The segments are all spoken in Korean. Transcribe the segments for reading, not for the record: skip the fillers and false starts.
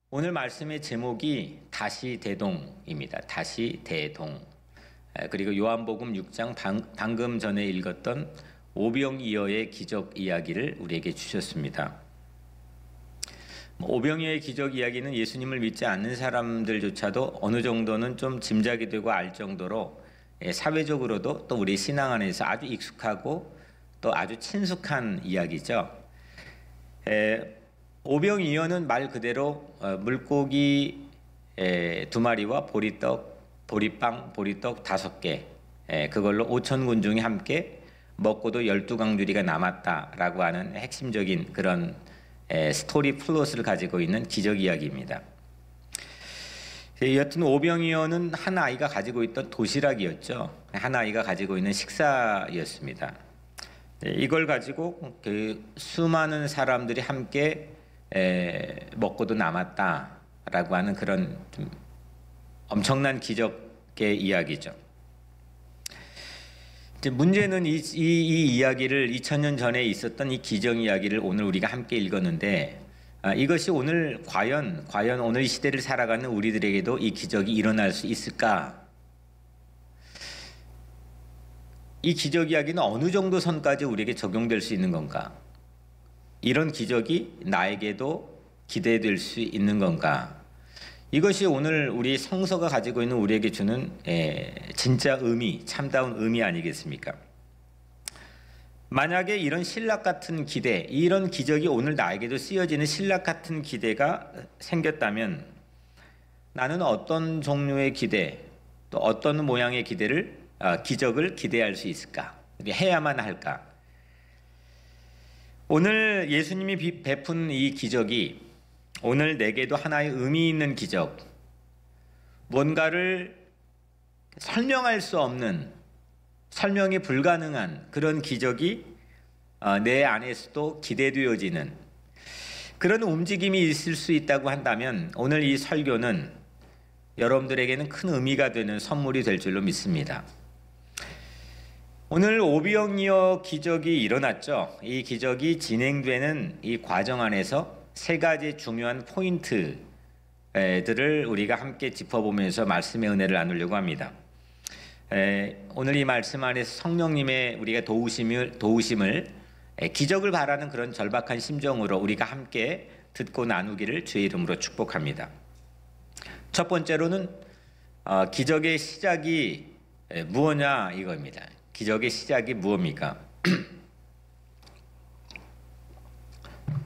오늘 말씀의 제목이 다시 대동입니다. 다시 대동. 그리고 요한복음 6장 방금 전에 읽었던 오병이어의 기적 이야기를 우리에게 주셨습니다. 오병이어의 기적 이야기는 예수님을 믿지 않는 사람들조차도 어느 정도는 좀 짐작이 되고 알 정도로 사회적으로도 또 우리 신앙 안에서 아주 익숙하고 또 아주 친숙한 이야기죠. 오병이어는 말 그대로 물고기 2마리와 보리빵, 보리떡 5개, 그걸로 5,000군 중에 함께 먹고도 12강주리가 남았다라고 하는 핵심적인 그런 스토리 플롯을 가지고 있는 기적 이야기입니다. 여튼 오병이어는 한 아이가 가지고 있던 도시락이었죠. 한 아이가 가지고 있는 식사였습니다. 이걸 가지고 그 수많은 사람들이 함께 먹고도 남았다라고 하는 그런 좀 엄청난 기적의 이야기죠. 이제 문제는 이 이야기를 2000년 전에 있었던 이 기적 이야기를 오늘 우리가 함께 읽었는데 이것이 오늘 과연 오늘 이 시대를 살아가는 우리들에게도 이 기적이 일어날 수 있을까? 이 기적 이야기는 어느 정도 선까지 우리에게 적용될 수 있는 건가? 이런 기적이 나에게도 기대될 수 있는 건가? 이것이 오늘 우리 성서가 가지고 있는 우리에게 주는 진짜 의미, 참다운 의미 아니겠습니까? 만약에 이런 신락 같은 기대, 이런 기적이 오늘 나에게도 쓰여지는 신락 같은 기대가 생겼다면 나는 어떤 종류의 기대, 또 어떤 모양의 기적을 기대할 수 있을까? 해야만 할까? 오늘 예수님이 베푼 이 기적이 오늘 내게도 하나의 의미 있는 기적, 뭔가를 설명할 수 없는, 설명이 불가능한 그런 기적이 내 안에서도 기대되어지는 그런 움직임이 있을 수 있다고 한다면 오늘 이 설교는 여러분들에게는 큰 의미가 되는 선물이 될 줄로 믿습니다. 오늘 오병이어 기적이 일어났죠. 이 기적이 진행되는 이 과정 안에서 세 가지 중요한 포인트들을 우리가 함께 짚어보면서 말씀의 은혜를 나누려고 합니다. 오늘 이 말씀 안에서 성령님의 우리가 도우심을 기적을 바라는 그런 절박한 심정으로 우리가 함께 듣고 나누기를 주의 이름으로 축복합니다. 첫 번째로는 기적의 시작이 무엇냐 이겁니다. 기적의 시작이 무엇입니까?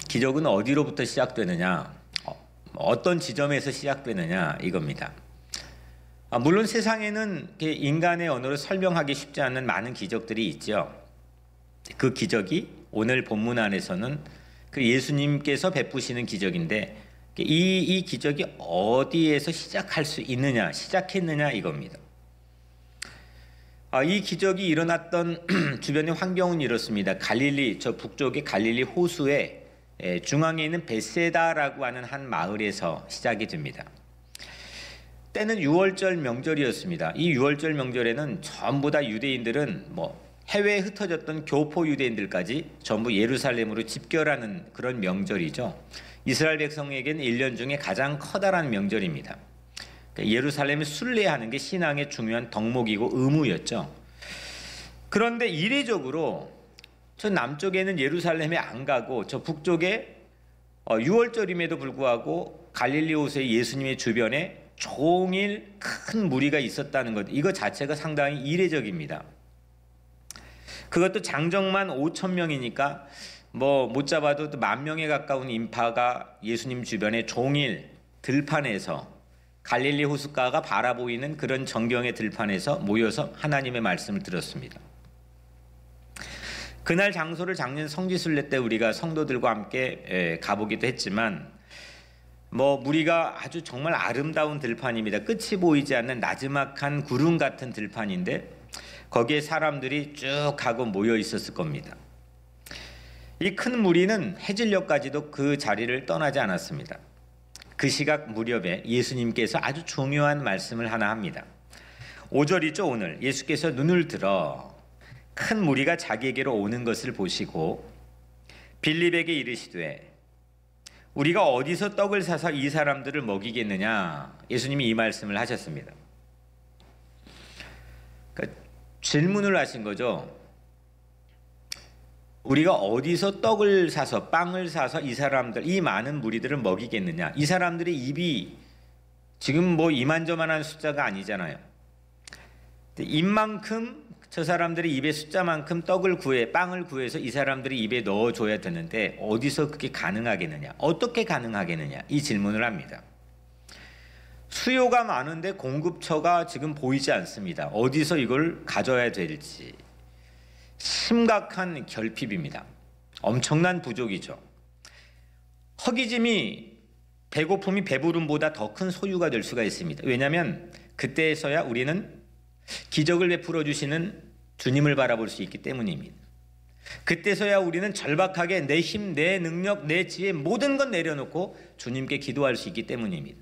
기적은 어디로부터 시작되느냐? 어떤 지점에서 시작되느냐 이겁니다. 물론 세상에는 인간의 언어로 설명하기 쉽지 않은 많은 기적들이 있죠. 그 기적이 오늘 본문 안에서는 그 예수님께서 베푸시는 기적인데 이 기적이 어디에서 시작했느냐 이겁니다. 이 기적이 일어났던 주변의 환경은 이렇습니다. 갈릴리, 저 북쪽의 갈릴리 호수의 중앙에 있는 벳세다라고 하는 한 마을에서 시작이 됩니다. 때는 6월절 명절이었습니다. 이 6월절 명절에는 전부 다 유대인들은 해외에 흩어졌던 교포 유대인들까지 전부 예루살렘으로 집결하는 그런 명절이죠. 이스라엘 백성에게는 1년 중에 가장 커다란 명절입니다. 예루살렘을 순례하는 게 신앙의 중요한 덕목이고 의무였죠. 그런데 이례적으로 저 남쪽에는 예루살렘에 안 가고 저 북쪽에 6월절임에도 불구하고 갈릴리 호수의 예수님의 주변에 종일 큰 무리가 있었다는 것, 이거 자체가 상당히 이례적입니다. 그것도 장정만 5,000명이니까 못 잡아도 10,000명에 가까운 인파가 예수님 주변에 종일 들판에서 갈릴리 호숫가가 바라보이는 그런 정경의 들판에서 모여서 하나님의 말씀을 들었습니다. 그날 장소를 작년 성지순례 때 우리가 성도들과 함께 가보기도 했지만 무리가 아주 정말 아름다운 들판입니다. 끝이 보이지 않는 나지막한 구름 같은 들판인데 거기에 사람들이 쭉 하고 모여 있었을 겁니다. 이 큰 무리는 해질녘까지도 그 자리를 떠나지 않았습니다. 그 시각 무렵에 예수님께서 아주 중요한 말씀을 하나 합니다. 5절이죠. 오늘 예수께서 눈을 들어 큰 무리가 자기에게로 오는 것을 보시고 빌립에게 이르시되 우리가 어디서 떡을 사서 이 사람들을 먹이겠느냐? 예수님이 이 말씀을 하셨습니다. 그러니까 질문을 하신 거죠. 우리가 어디서 떡을 사서 빵을 사서 이 사람들, 이 많은 무리들을 먹이겠느냐? 이 사람들의 입이 지금 뭐 이만저만한 숫자가 아니잖아요. 입만큼 저 사람들의 입의 숫자만큼 빵을 구해서 이 사람들이 입에 넣어줘야 되는데 어디서 그게 가능하겠느냐? 어떻게 가능하겠느냐? 이 질문을 합니다. 수요가 많은데 공급처가 지금 보이지 않습니다. 어디서 이걸 가져야 될지. 심각한 결핍입니다. 엄청난 부족이죠. 허기짐이 배고픔이 배부름보다 더 큰 소유가 될 수가 있습니다. 왜냐하면 그때에서야 우리는 기적을 베풀어 주시는 주님을 바라볼 수 있기 때문입니다. 그때서야 우리는 절박하게 내 힘, 내 능력, 내 지혜 모든 것 내려놓고 주님께 기도할 수 있기 때문입니다.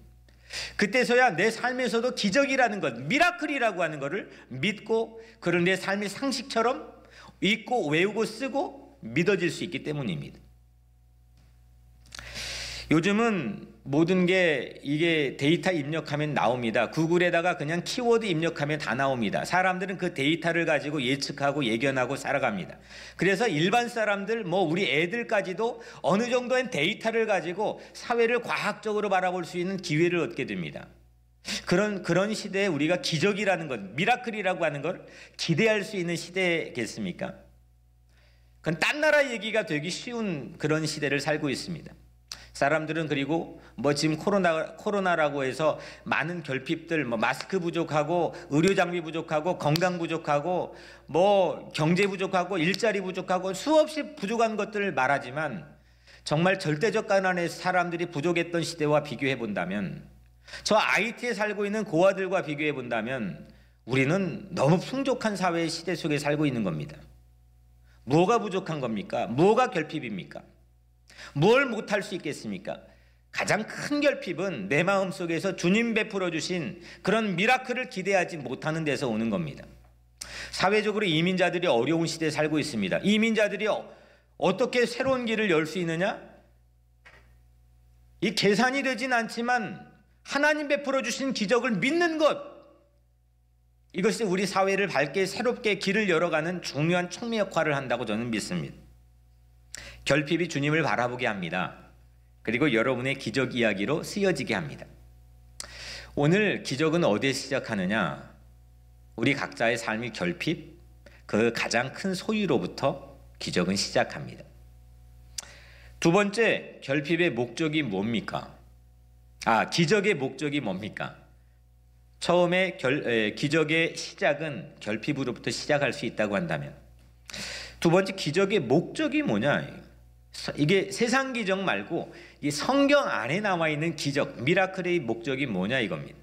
그때서야 내 삶에서도 기적이라는 것, 미라클이라고 하는 것을 믿고 그런 내 삶의 상식처럼 읽고 외우고 쓰고 믿어질 수 있기 때문입니다. 요즘은 모든 게 이게 데이터 입력하면 나옵니다. 구글에다가 그냥 키워드 입력하면 다 나옵니다. 사람들은 그 데이터를 가지고 예측하고 예견하고 살아갑니다. 그래서 일반 사람들, 우리 애들까지도 어느 정도의 데이터를 가지고 사회를 과학적으로 바라볼 수 있는 기회를 얻게 됩니다. 그런 시대에 우리가 기적이라는 것, 미라클이라고 하는 걸 기대할 수 있는 시대겠습니까? 그건 딴 나라 얘기가 되기 쉬운 그런 시대를 살고 있습니다. 사람들은 그리고 지금 코로나라고 해서 많은 결핍들, 마스크 부족하고 의료 장비 부족하고 건강 부족하고 경제 부족하고 일자리 부족하고 수없이 부족한 것들을 말하지만 정말 절대적 가난에 사람들이 부족했던 시대와 비교해 본다면 저 IT에 살고 있는 고아들과 비교해 본다면 우리는 너무 풍족한 사회의 시대 속에 살고 있는 겁니다. 뭐가 부족한 겁니까? 뭐가 결핍입니까? 뭘 못할 수 있겠습니까? 가장 큰 결핍은 내 마음속에서 주님 베풀어 주신 그런 미라클을 기대하지 못하는 데서 오는 겁니다. 사회적으로 이민자들이 어려운 시대에 살고 있습니다. 이민자들이 어떻게 새로운 길을 열 수 있느냐? 이 계산이 되진 않지만 하나님 베풀어 주신 기적을 믿는 것, 이것이 우리 사회를 밝게 새롭게 길을 열어가는 중요한 촉매 역할을 한다고 저는 믿습니다. 결핍이 주님을 바라보게 합니다. 그리고 여러분의 기적 이야기로 쓰여지게 합니다. 오늘 기적은 어디에 시작하느냐? 우리 각자의 삶의 결핍, 그 가장 큰 소유로부터 기적은 시작합니다. 두 번째, 결핍의 목적이 뭡니까? 기적의 목적이 뭡니까? 처음에 기적의 시작은 결핍으로부터 시작할 수 있다고 한다면, 두 번째, 기적의 목적이 뭐냐? 이게 세상 기적 말고 이 성경 안에 나와 있는 기적, 미라클의 목적이 뭐냐 이겁니다.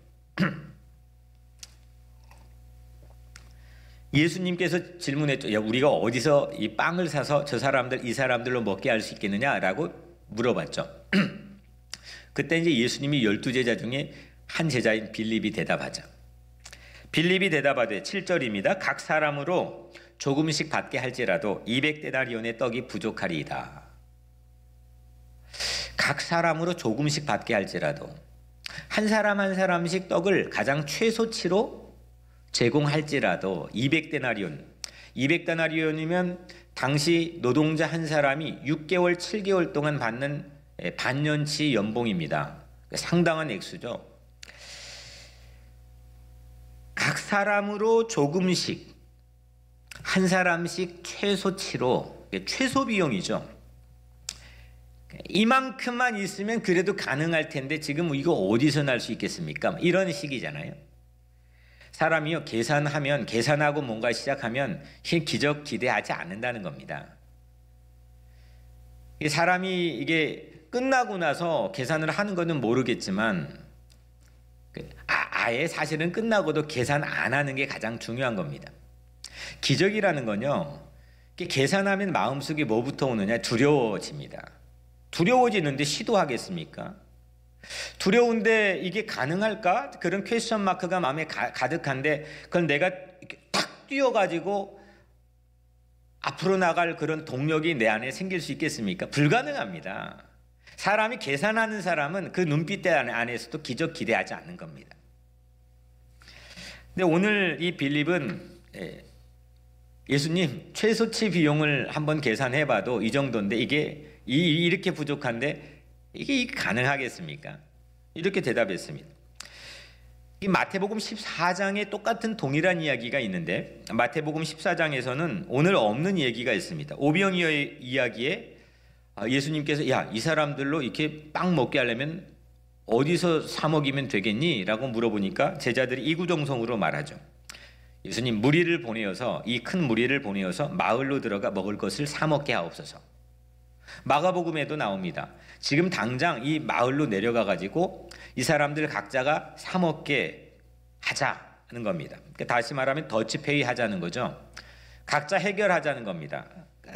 예수님께서 질문했죠. 우리가 어디서 이 빵을 사서 이 사람들로 먹게 할 수 있겠느냐라고 물어봤죠. 그때 이제 예수님이 12제자 중에 한 제자인 빌립이 대답하죠. 빌립이 대답하되 7절입니다. 각 사람으로 조금씩 받게 할지라도 200데나리온의 떡이 부족하리이다. 각 사람으로 조금씩 받게 할지라도 한 사람 한 사람씩 떡을 가장 최소치로 제공할지라도 200데나리온이면 당시 노동자 한 사람이 6개월 7개월 동안 받는 반년치 연봉입니다. 상당한 액수죠. 각 사람으로 조금씩 한 사람씩 최소치로, 최소 비용이죠. 이만큼만 있으면 그래도 가능할 텐데 지금 이거 어디서 날 수 있겠습니까? 이런 식이잖아요. 사람이요, 계산하고 뭔가 시작하면 기적 기대하지 않는다는 겁니다. 사람이 이게 끝나고 나서 계산을 하는 거는 모르겠지만 아예 사실은 끝나고도 계산 안 하는 게 가장 중요한 겁니다. 기적이라는 건요, 계산하면 마음속에 뭐부터 오느냐? 두려워집니다. 두려워지는데 시도하겠습니까? 두려운데 이게 가능할까? 그런 퀘스천 마크가 마음에 가득한데 그건 내가 탁 뛰어가지고 앞으로 나갈 그런 동력이 내 안에 생길 수 있겠습니까? 불가능합니다. 사람이 계산하는 사람은 그 눈빛 안에서도 기적 기대하지 않는 겁니다. 근데 오늘 이 빌립은 예수님 최소치 비용을 한번 계산해봐도 이 정도인데 이게 이렇게 부족한데 이게 가능하겠습니까? 이렇게 대답했습니다. 이 마태복음 14장에 똑같은 동일한 이야기가 있는데 마태복음 14장에서는 오늘 없는 얘기가 있습니다. 오병이어의 이야기에 예수님께서 야, 이 사람들로 이렇게 빵 먹게 하려면 어디서 사 먹이면 되겠니? 라고 물어보니까 제자들이 이구동성으로 말하죠. 예수님 무리를 보내어서 이 큰 무리를 보내어서 마을로 들어가 먹을 것을 사 먹게 하옵소서. 마가복음에도 나옵니다. 지금 당장 이 마을로 내려가 가지고 이 사람들 각자가 사 먹게 하자는 겁니다. 그러니까 다시 말하면 더치페이 하자는 거죠. 각자 해결하자는 겁니다.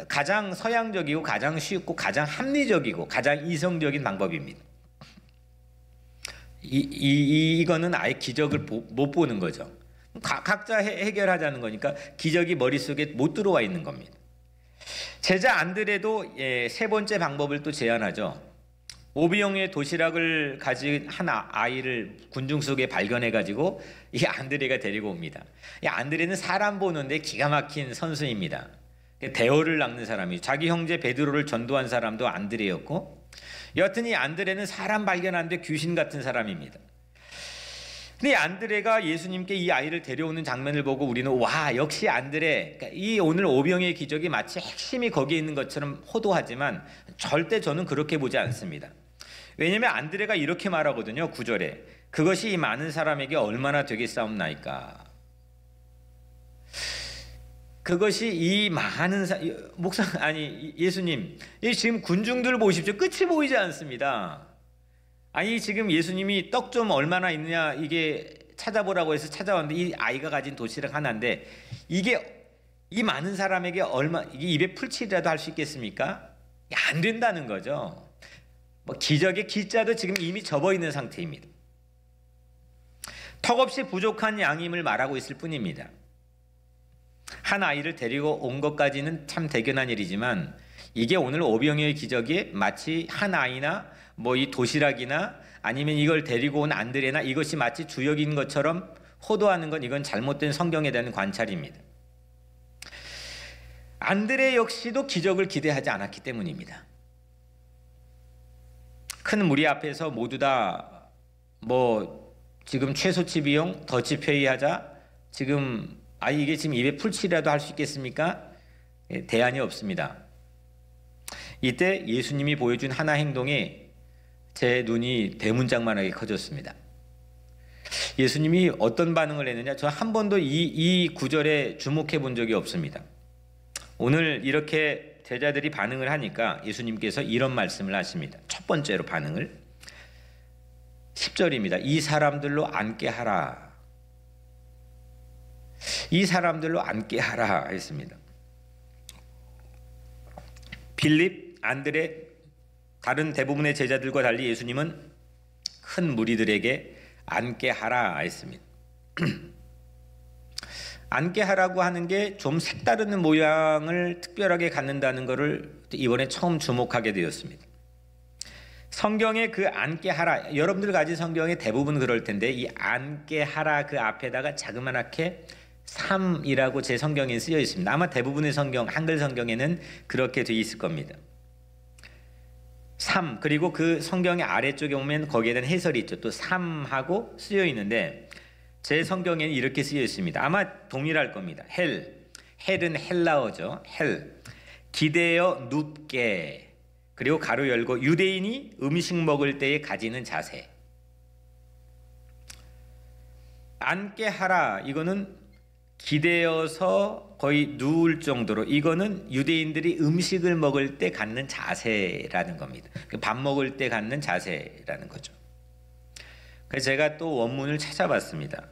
가장 서양적이고 가장 쉽고 가장 합리적이고 가장 이성적인 방법입니다. 이거는 아예 기적을 못 보는 거죠. 각자 해결하자는 거니까 기적이 머릿속에 못 들어와 있는 겁니다. 제자 안드레도 세 번째 방법을 또 제안하죠. 오병이어의 도시락을 가진 한 아이를 군중 속에 발견해가지고 이 안드레가 데리고 옵니다. 이 안드레는 사람 보는데 기가 막힌 선수입니다. 대어를 낚는 사람이 자기 형제 베드로를 전도한 사람도 안드레였고 여하튼 이 안드레는 사람 발견하는데 귀신 같은 사람입니다. 근데 안드레가 예수님께 이 아이를 데려오는 장면을 보고 우리는 와 역시 안드레, 그러니까 이 오늘 오병이어의 기적이 마치 핵심이 거기에 있는 것처럼 호도하지만 절대 저는 그렇게 보지 않습니다. 왜냐하면 안드레가 이렇게 말하거든요. 9절에 그것이 이 많은 사람에게 얼마나 되겠사옵나이까. 그것이 이 많은 예수님 지금 군중들 보십시오. 끝이 보이지 않습니다. 아니 지금 예수님이 떡 좀 얼마나 있느냐 이게 찾아보라고 해서 찾아왔는데 이 아이가 가진 도시락 하나인데 이게 이 많은 사람에게 얼마 이게 입에 풀칠이라도 할 수 있겠습니까? 안 된다는 거죠. 뭐 기적의 기자도 지금 이미 접어 있는 상태입니다. 턱없이 부족한 양임을 말하고 있을 뿐입니다. 한 아이를 데리고 온 것까지는 참 대견한 일이지만 이게 오늘 오병이어의 기적이 마치 한 아이나 뭐 이 도시락이나 아니면 이걸 데리고 온 안드레나 이것이 마치 주역인 것처럼 호도하는 건 이건 잘못된 성경에 대한 관찰입니다. 안드레 역시도 기적을 기대하지 않았기 때문입니다. 큰 무리 앞에서 모두 다 뭐 지금 최소치 비용 더치페이 하자 지금 이게 지금 입에 풀칠이라도 할 수 있겠습니까? 대안이 없습니다. 이때 예수님이 보여준 하나 행동에 제 눈이 대문짝만하게 커졌습니다. 예수님이 어떤 반응을 했느냐? 저 한 번도 이 구절에 주목해 본 적이 없습니다. 오늘 이렇게 제자들이 반응을 하니까 예수님께서 이런 말씀을 하십니다. 첫 번째로 반응을 10절입니다. 이 사람들로 앉게 하라. 이 사람들로 앉게 하라 했습니다. 빌립, 안드레, 다른 대부분의 제자들과 달리 예수님은 큰 무리들에게 앉게 하라 했습니다. 앉게 하라고 하는 게 좀 색다른 모양을 특별하게 갖는다는 것을 이번에 처음 주목하게 되었습니다. 성경에 그 앉게 하라, 여러분들 가진 성경의 대부분 그럴 텐데 이 앉게 하라 그 앞에다가 자그마하게 3이라고 제 성경에 쓰여 있습니다. 아마 대부분의 성경, 한글 성경에는 그렇게 되어 있을 겁니다. 3 그리고 그 성경의 아래쪽에 보면 거기에 대한 해설이 있죠. 또 3하고 쓰여 있는데 제 성경에는 이렇게 쓰여 있습니다. 아마 동일할 겁니다. 헬은 헬라어죠. 기대어 눕게 그리고 가로 열고 유대인이 음식 먹을 때에 가지는 자세. 앉게 하라 이거는 기대어서 거의 누울 정도로 이거는 유대인들이 음식을 먹을 때 갖는 자세라는 겁니다. 밥 먹을 때 갖는 자세라는 거죠. 그래서 제가 또 원문을 찾아봤습니다.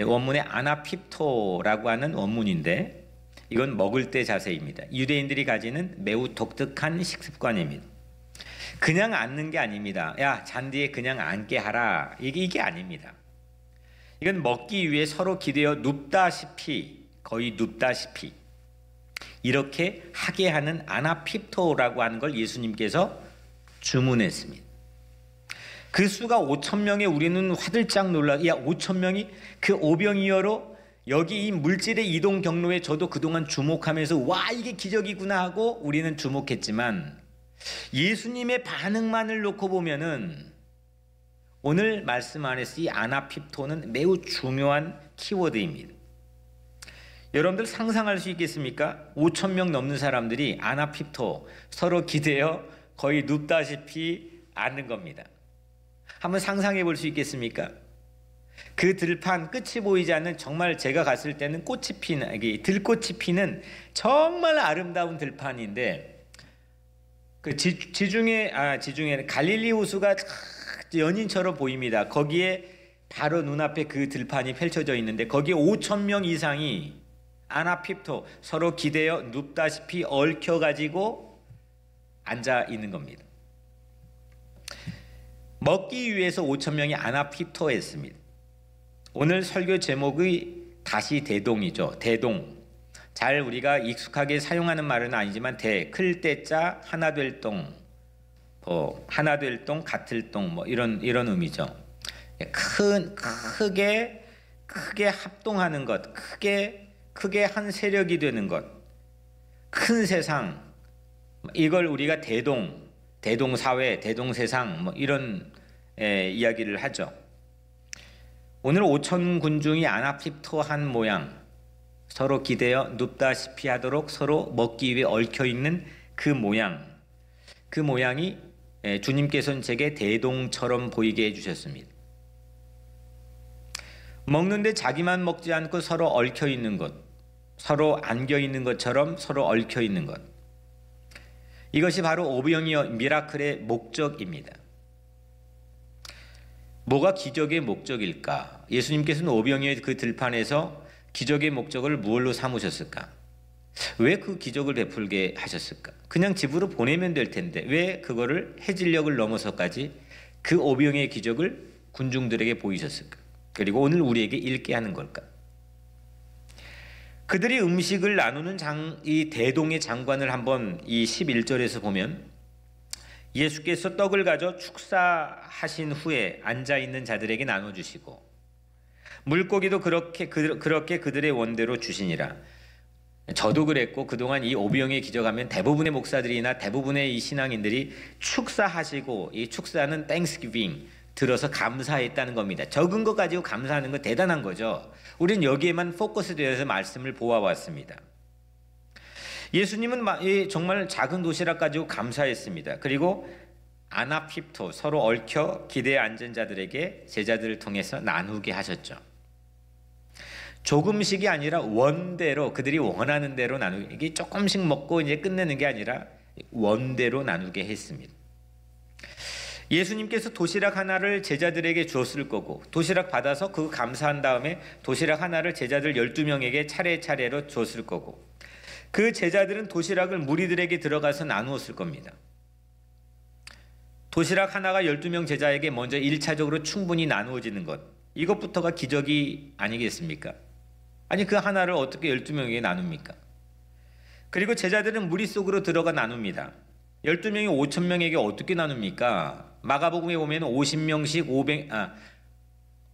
원문에 아나핍토라고 하는 원문인데 이건 먹을 때 자세입니다. 유대인들이 가지는 매우 독특한 식습관입니다. 그냥 앉는 게 아닙니다. 야 잔디에 그냥 앉게 하라 이게 아닙니다. 이건 먹기 위해 서로 기대어 눕다시피 거의 눕다시피 이렇게 하게 하는 아나핍토라고 하는 걸 예수님께서 주문했습니다. 그 수가 5,000명에 우리는 화들짝 놀라, 야 5,000명이 그 오병이어로 여기 이 물질의 이동 경로에 저도 그동안 주목하면서 와 이게 기적이구나 하고 우리는 주목했지만 예수님의 반응만을 놓고 보면은 오늘 말씀 안에서 이 아나핍토는 매우 중요한 키워드입니다. 여러분들 상상할 수 있겠습니까? 5,000명 넘는 사람들이 아나핍토 서로 기대어 거의 눕다시피 앉는 겁니다. 한번 상상해 볼 수 있겠습니까? 그 들판 끝이 보이지 않는 정말 제가 갔을 때는 꽃이 피는 들꽃이 피는 정말 아름다운 들판인데 그 지중해 갈릴리 호수가 연인처럼 보입니다. 거기에 바로 눈앞에 그 들판이 펼쳐져 있는데 거기에 5,000명 이상이 아나핍토 서로 기대어 눕다시피 얽혀가지고 앉아 있는 겁니다. 먹기 위해서 5,000명이 아나핍토했습니다. 오늘 설교 제목이 다시 대동이죠. 대동. 잘 우리가 익숙하게 사용하는 말은 아니지만 클 때자 하나 될 동, 하나 될 동, 같을 동 이런 의미죠. 크게 합동하는 것, 크게 한 세력이 되는 것, 큰 세상, 이걸 우리가 대동사회, 대동세상 이런 이야기를 하죠. 오늘 5천 군중이 아나핍토한 모양, 서로 기대어 눕다시피 하도록 서로 먹기 위해 얽혀있는 그 모양이 주님께서는 제게 대동처럼 보이게 해주셨습니다. 먹는데 자기만 먹지 않고 서로 얽혀있는 것, 서로 안겨있는 것처럼 서로 얽혀있는 것, 이것이 바로 오병이어 미라클의 목적입니다. 뭐가 기적의 목적일까? 예수님께서는 오병이어의 그 들판에서 기적의 목적을 무엇로 삼으셨을까? 왜 그 기적을 베풀게 하셨을까? 그냥 집으로 보내면 될 텐데 왜 그거를 해질녘을 넘어서까지 그 오병이어의 기적을 군중들에게 보이셨을까? 그리고 오늘 우리에게 읽게 하는 걸까? 그들이 음식을 나누는 이 대동의 장관을 한번 이 11절에서 보면 예수께서 떡을 가져 축사하신 후에 앉아있는 자들에게 나눠주시고 물고기도 그렇게 그들의 원대로 주시니라. 저도 그랬고 그동안 이 오병이어 기적하면 대부분의 목사들이나 대부분의 이 신앙인들이 축사하시고 이 축사는 땡스기빙 들어서 감사했다는 겁니다. 적은 것 가지고 감사하는 건 대단한 거죠. 우리는 여기에만 포커스되어서 말씀을 보아왔습니다. 예수님은 정말 작은 도시락 가지고 감사했습니다. 그리고 아나핍토 서로 얽혀 기대에 앉은 자들에게 제자들을 통해서 나누게 하셨죠. 조금씩이 아니라 원대로 그들이 원하는 대로 나누게, 이게 조금씩 먹고 이제 끝내는 게 아니라 원대로 나누게 했습니다. 예수님께서 도시락 하나를 제자들에게 주었을 거고 도시락 받아서 그거 감사한 다음에 도시락 하나를 제자들 12명에게 차례차례로 줬을 거고 그 제자들은 도시락을 무리들에게 들어가서 나누었을 겁니다. 도시락 하나가 12명 제자에게 먼저 1차적으로 충분히 나누어지는 것, 이것부터가 기적이 아니겠습니까? 아니 그 하나를 어떻게 12명에게 나눕니까? 그리고 제자들은 무리 속으로 들어가 나눕니다. 12명이 5,000명에게 어떻게 나눕니까? 마가복음에 보면 50명씩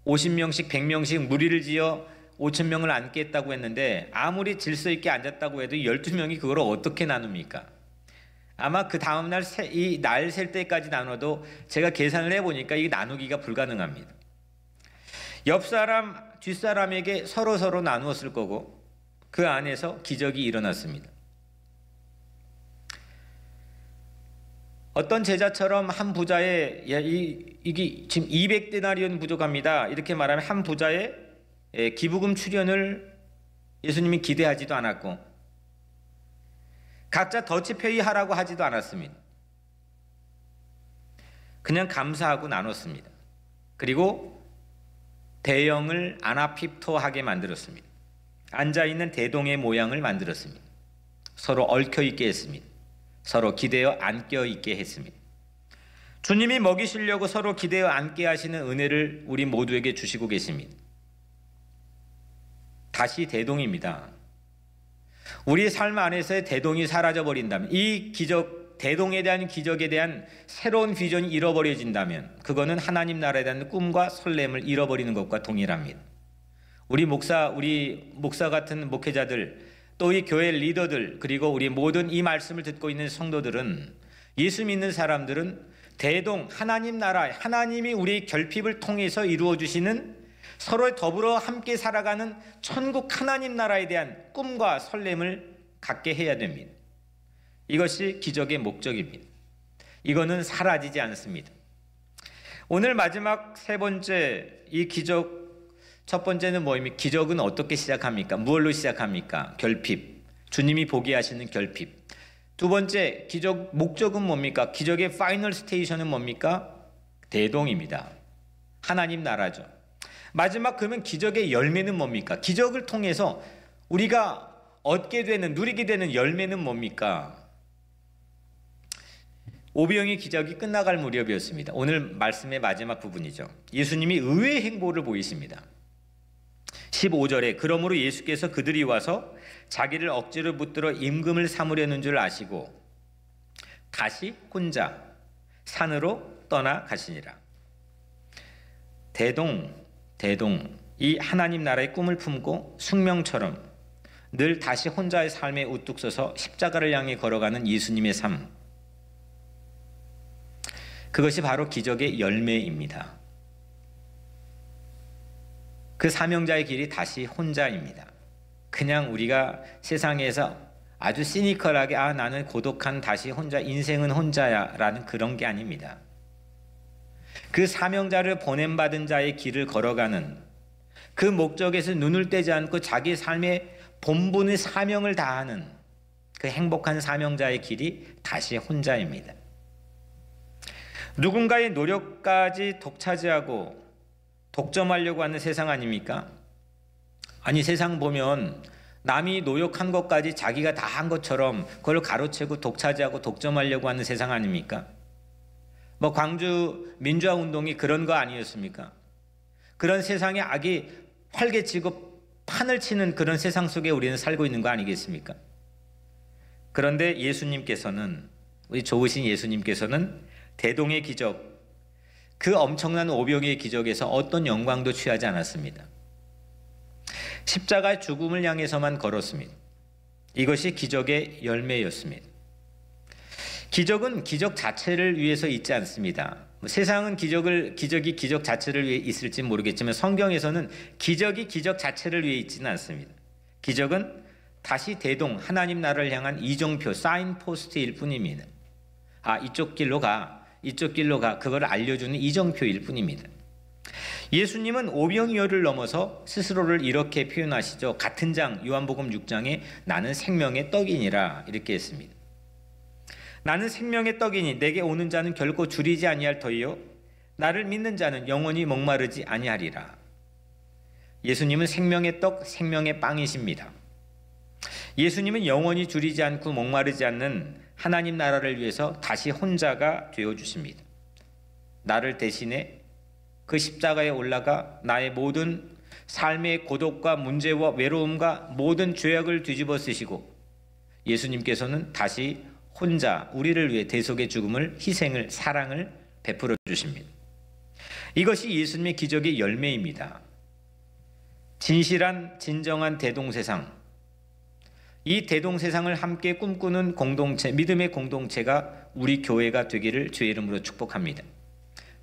100명씩 무리를 지어 5,000명을 앉겠다고 했는데 아무리 질서 있게 앉았다고 해도 12명이 그걸 어떻게 나눕니까? 아마 그 다음날 이 날 셀 때까지 나눠도 제가 계산을 해보니까 이 나누기가 불가능합니다. 옆사람 뒷사람에게 서로 나누었을 거고 그 안에서 기적이 일어났습니다. 어떤 제자처럼 한 부자의 이게 지금 200데나리온 부족합니다. 이렇게 말하면 한 부자의 기부금 출연을 예수님이 기대하지도 않았고 각자 더치페이 하라고 하지도 않았습니다. 그냥 감사하고 나눴습니다. 그리고 대형을 아나핍토하게 만들었습니다. 앉아있는 대동의 모양을 만들었습니다. 서로 얽혀있게 했습니다. 서로 기대어 앉겨있게 했습니다. 주님이 먹이시려고 서로 기대어 앉게 하시는 은혜를 우리 모두에게 주시고 계십니다. 다시 대동입니다. 우리의 삶 안에서의 대동이 사라져버린다면 이 기적 대동에 대한 기적에 대한 새로운 비전이 잃어버려진다면 그거는 하나님 나라에 대한 꿈과 설렘을 잃어버리는 것과 동일합니다. 우리 목사 같은 목회자들, 또 이 교회 리더들, 그리고 우리 모든 이 말씀을 듣고 있는 성도들은, 예수 믿는 사람들은 대동 하나님 나라, 하나님이 우리 결핍을 통해서 이루어 주시는, 서로 더불어 함께 살아가는 천국 하나님 나라에 대한 꿈과 설렘을 갖게 해야 됩니다. 이것이 기적의 목적입니다. 이거는 사라지지 않습니다. 오늘 마지막 세 번째, 이 기적, 첫 번째는 뭐입니까? 기적은 어떻게 시작합니까? 무엇로 시작합니까? 결핍, 주님이 보게 하시는 결핍. 두 번째, 기적 목적은 뭡니까? 기적의 파이널 스테이션은 뭡니까? 대동입니다. 하나님 나라죠. 마지막, 그러면 기적의 열매는 뭡니까? 기적을 통해서 우리가 얻게 되는, 누리게 되는 열매는 뭡니까? 오병이의 기적이 끝나갈 무렵이었습니다. 오늘 말씀의 마지막 부분이죠. 예수님이 의외의 행보를 보이십니다. 15절에 그러므로 예수께서 그들이 와서 자기를 억지로 붙들어 임금을 삼으려는 줄 아시고 다시 혼자 산으로 떠나가시니라. 대동, 이 하나님 나라의 꿈을 품고 숙명처럼 늘 다시 혼자의 삶에 우뚝 서서 십자가를 향해 걸어가는 예수님의 삶, 그것이 바로 기적의 열매입니다. 그 사명자의 길이 다시 혼자입니다. 그냥 우리가 세상에서 아주 시니컬하게 나는 고독한 다시 혼자, 인생은 혼자야 라는 그런 게 아닙니다. 그 사명자를 보냄받은 자의 길을 걸어가는, 그 목적에서 눈을 떼지 않고 자기 삶의 본분의 사명을 다하는 그 행복한 사명자의 길이 다시 혼자입니다. 누군가의 노력까지 독차지하고 독점하려고 하는 세상 아닙니까? 아니, 세상 보면 남이 노력한 것까지 자기가 다 한 것처럼 그걸 가로채고 독차지하고 독점하려고 하는 세상 아닙니까? 뭐 광주 민주화 운동이 그런 거 아니었습니까? 그런 세상에 악이 활개치고 판을 치는 그런 세상 속에 우리는 살고 있는 거 아니겠습니까? 그런데 예수님께서는, 우리 좋으신 예수님께서는 대동의 기적, 그 엄청난 오병이의 기적에서 어떤 영광도 취하지 않았습니다. 십자가의 죽음을 향해서만 걸었습니다. 이것이 기적의 열매였습니다. 기적은 기적 자체를 위해서 있지 않습니다. 세상은 기적이 기적 자체를 위해 있을지 모르겠지만 성경에서는 기적이 기적 자체를 위해 있지는 않습니다. 기적은 다시 대동, 하나님 나라를 향한 이정표, 사인포스트일 뿐입니다. 이쪽 길로 가, 그걸 알려주는 이정표일 뿐입니다. 예수님은 오병이어를 넘어서 스스로를 이렇게 표현하시죠. 같은 장 요한복음 6장에 나는 생명의 떡이니라 이렇게 했습니다. 나는 생명의 떡이니 내게 오는 자는 결코 줄이지 아니할 터이요 나를 믿는 자는 영원히 목마르지 아니하리라. 예수님은 생명의 떡, 생명의 빵이십니다. 예수님은 영원히 줄이지 않고 목마르지 않는 하나님 나라를 위해서 다시 혼자가 되어주십니다. 나를 대신해 그 십자가에 올라가 나의 모든 삶의 고독과 문제와 외로움과 모든 죄악을 뒤집어 쓰시고 예수님께서는 다시 혼자 우리를 위해 대속의 죽음을, 희생을, 사랑을 베풀어 주십니다. 이것이 예수님의 기적의 열매입니다. 진실한 진정한 대동세상, 이 대동세상을 함께 꿈꾸는 공동체, 믿음의 공동체가 우리 교회가 되기를 주의 이름으로 축복합니다.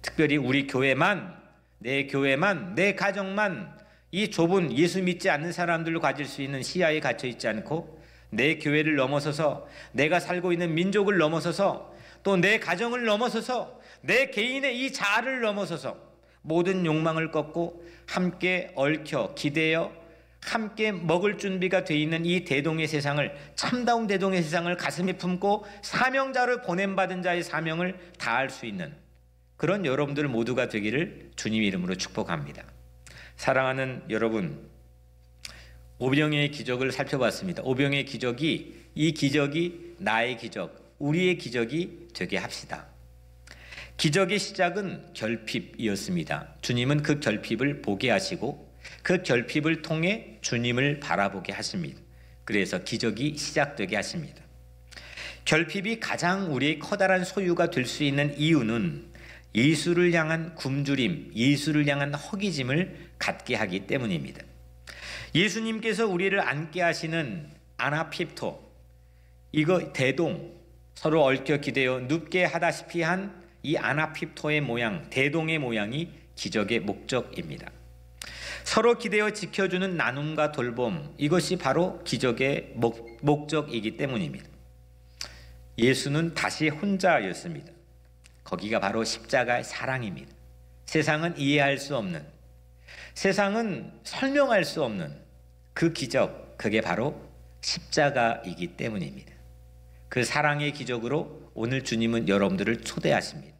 특별히 우리 교회만, 내 교회만, 내 가정만 이 좁은 예수 믿지 않는 사람들로 가질 수 있는 시야에 갇혀 있지 않고 내 교회를 넘어서서, 내가 살고 있는 민족을 넘어서서, 또 내 가정을 넘어서서, 내 개인의 이 자아를 넘어서서 모든 욕망을 꺾고 함께 얽혀 기대어 함께 먹을 준비가 돼 있는 이 대동의 세상을, 참다운 대동의 세상을 가슴에 품고 사명자를 보냄받은 자의 사명을 다할 수 있는 그런 여러분들 모두가 되기를 주님 이름으로 축복합니다. 사랑하는 여러분, 오병이의 기적을 살펴봤습니다. 오병이의 기적이, 이 기적이 나의 기적, 우리의 기적이 되게 합시다. 기적의 시작은 결핍이었습니다. 주님은 그 결핍을 보게 하시고 그 결핍을 통해 주님을 바라보게 하십니다. 그래서 기적이 시작되게 하십니다. 결핍이 가장 우리의 커다란 소유가 될 수 있는 이유는 예수를 향한 굶주림, 예수를 향한 허기짐을 갖게 하기 때문입니다. 예수님께서 우리를 앉게 하시는 아나핍토, 이거 대동, 서로 얽혀 기대어 눕게 하다시피 한 이 아나핍토의 모양, 대동의 모양이 기적의 목적입니다. 서로 기대어 지켜주는 나눔과 돌봄, 이것이 바로 기적의 목적이기 때문입니다. 예수는 다시 혼자였습니다. 거기가 바로 십자가의 사랑입니다. 세상은 이해할 수 없는, 세상은 설명할 수 없는 그 기적, 그게 바로 십자가이기 때문입니다. 그 사랑의 기적으로 오늘 주님은 여러분들을 초대하십니다.